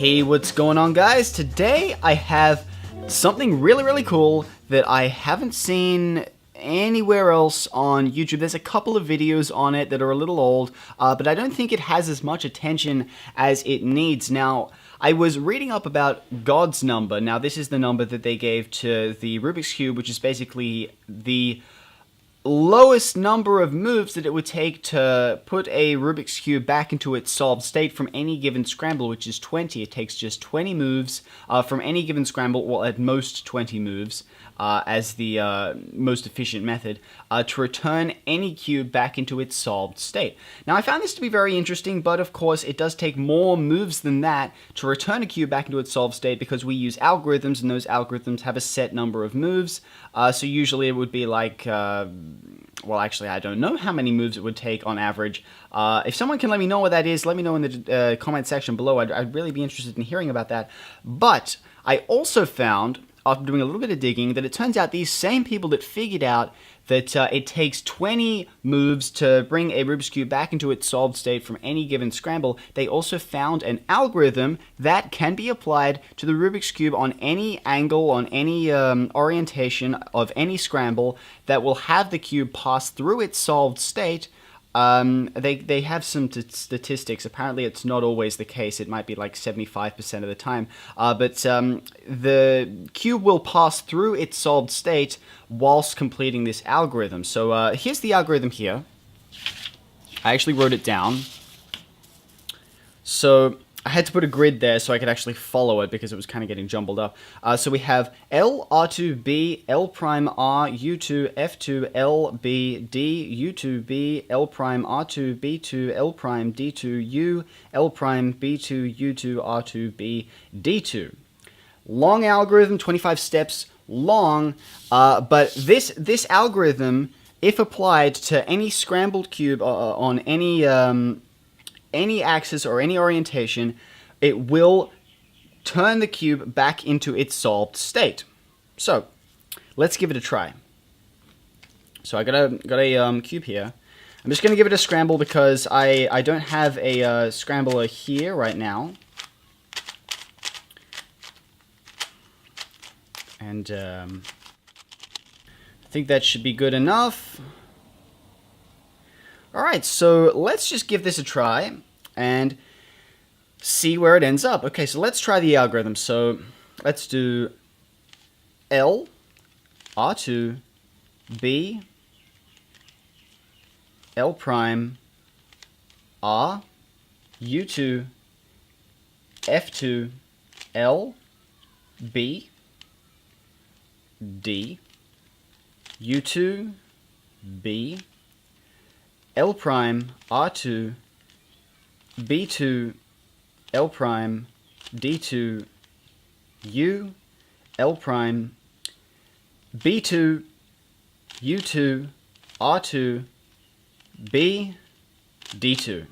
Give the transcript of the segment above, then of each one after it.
Hey, what's going on, guys? Today I have something really cool that I haven't seen anywhere else on YouTube. There's a couple of videos on it that are a little old, but I don't think it has as much attention as it needs. Now, I was reading up about God's number. Now, this is the number that they gave to the Rubik's Cube, which is basically the lowest number of moves that it would take to put a Rubik's Cube back into its solved state from any given scramble, which is 20. It takes just 20 moves from any given scramble, well, at most 20 moves, as the most efficient method, to return any cube back into its solved state. Now, I found this to be very interesting, but of course, it does take more moves than that to return a cube back into its solved state because we use algorithms, and those algorithms have a set number of moves. So usually it would be like... well, actually, I don't know how many moves it would take on average. If someone can let me know what that is, let me know in the comment section below. I'd really be interested in hearing about that. But I also found, after doing a little bit of digging, that it turns out these same people that figured out that it takes 20 moves to bring a Rubik's Cube back into its solved state from any given scramble, they also found an algorithm that can be applied to the Rubik's Cube on any angle, on any orientation of any scramble that will have the cube pass through its solved state. They have some statistics. Apparently, it's not always the case. It might be like 75% of the time. But the cube will pass through its solved state whilst completing this algorithm. So here's the algorithm here. I actually wrote it down. So I had to put a grid there so I could actually follow it because it was kind of getting jumbled up. So we have L, R2, B, L prime, R, U2, F2, L, B, D, U2, B, L prime, R2, B2, L prime, D2, U, L prime, B2, U2, R2, B, D2. Long algorithm, 25 steps long, but this algorithm, if applied to any scrambled cube on any axis or any orientation, it will turn the cube back into its solved state. So let's give it a try. So I got a cube here. I'm just going to give it a scramble because I don't have a scrambler here right now. And I think that should be good enough. Alright, so let's just give this a try and see where it ends up. Okay, so let's try the algorithm. So let's do L, R2, B, L prime, R, U2, F2, L, B, D, U2, B, L prime, R2, B2, L prime, D2, U, L prime, B2, U2, R2, B, D2.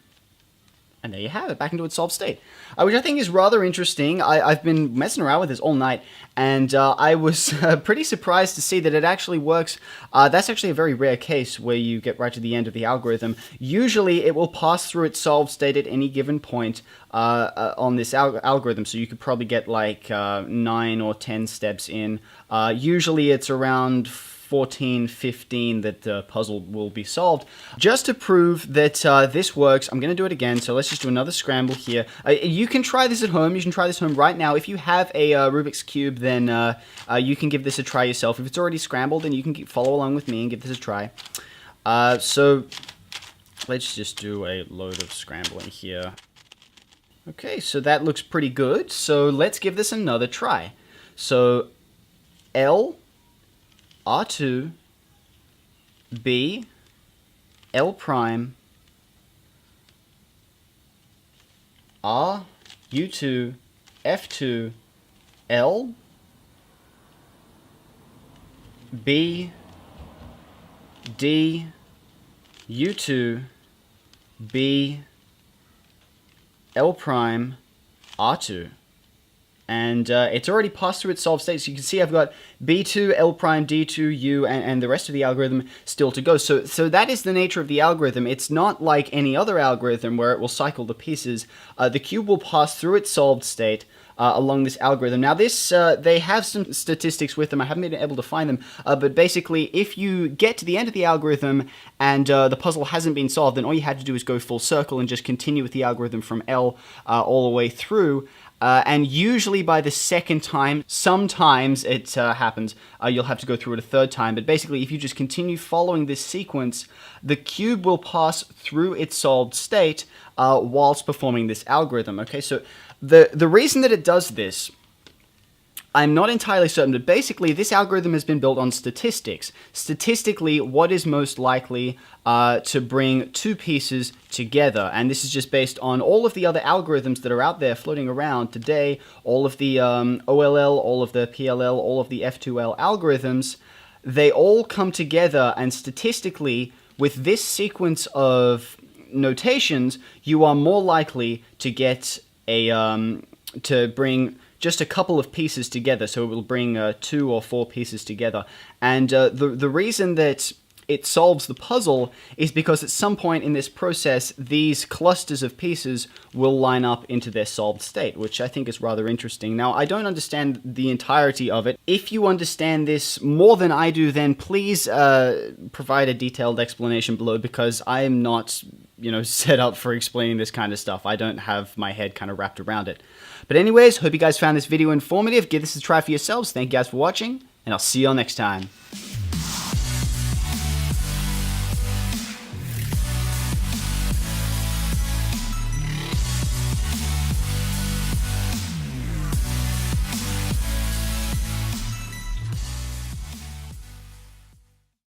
And there you have it, back into its solved state, which I think is rather interesting. I've been messing around with this all night, and I was pretty surprised to see that it actually works. That's actually a very rare case where you get right to the end of the algorithm. Usually, it will pass through its solved state at any given point on this algorithm, so you could probably get like 9 or 10 steps in. Usually, it's around 14, 15 that the puzzle will be solved. Just to prove that this works, I'm going to do it again. So let's just do another scramble here. You can try this at home. You can try this at home right now. If you have a Rubik's Cube, then you can give this a try yourself. If it's already scrambled, then you can follow along with me and give this a try. So let's just do a load of scrambling here. Okay, so that looks pretty good. So let's give this another try. So L, R2, B, L prime, R, U2, F2, L, B, D, U2, B, L prime, R2. and it's already passed through its solved state. So you can see I've got B2, L prime, D2, U, and the rest of the algorithm still to go. So that is the nature of the algorithm. It's not like any other algorithm where it will cycle the pieces. The cube will pass through its solved state along this algorithm. Now this, they have some statistics with them. I haven't been able to find them, but basically if you get to the end of the algorithm and the puzzle hasn't been solved, then all you had to do is go full circle and just continue with the algorithm from L all the way through. And usually by the second time, sometimes it happens, you'll have to go through it a third time. But basically, if you just continue following this sequence, the cube will pass through its solved state whilst performing this algorithm. Okay, so the reason that it does this, I'm not entirely certain, but basically this algorithm has been built on statistics. Statistically, what is most likely to bring two pieces together? And this is just based on all of the other algorithms that are out there floating around today, all of the OLL, all of the PLL, all of the F2L algorithms. They all come together, and statistically, with this sequence of notations, you are more likely to get a, to bring just a couple of pieces together, so it will bring 2 or 4 pieces together. And the reason that it solves the puzzle is because at some point in this process, these clusters of pieces will line up into their solved state, which I think is rather interesting. Now, I don't understand the entirety of it. If you understand this more than I do, then please provide a detailed explanation below, because I am not, set up for explaining this kind of stuff. I don't have my head kind of wrapped around it. But anyways, hope you guys found this video informative. Give this a try for yourselves. Thank you guys for watching, and I'll see you all next time.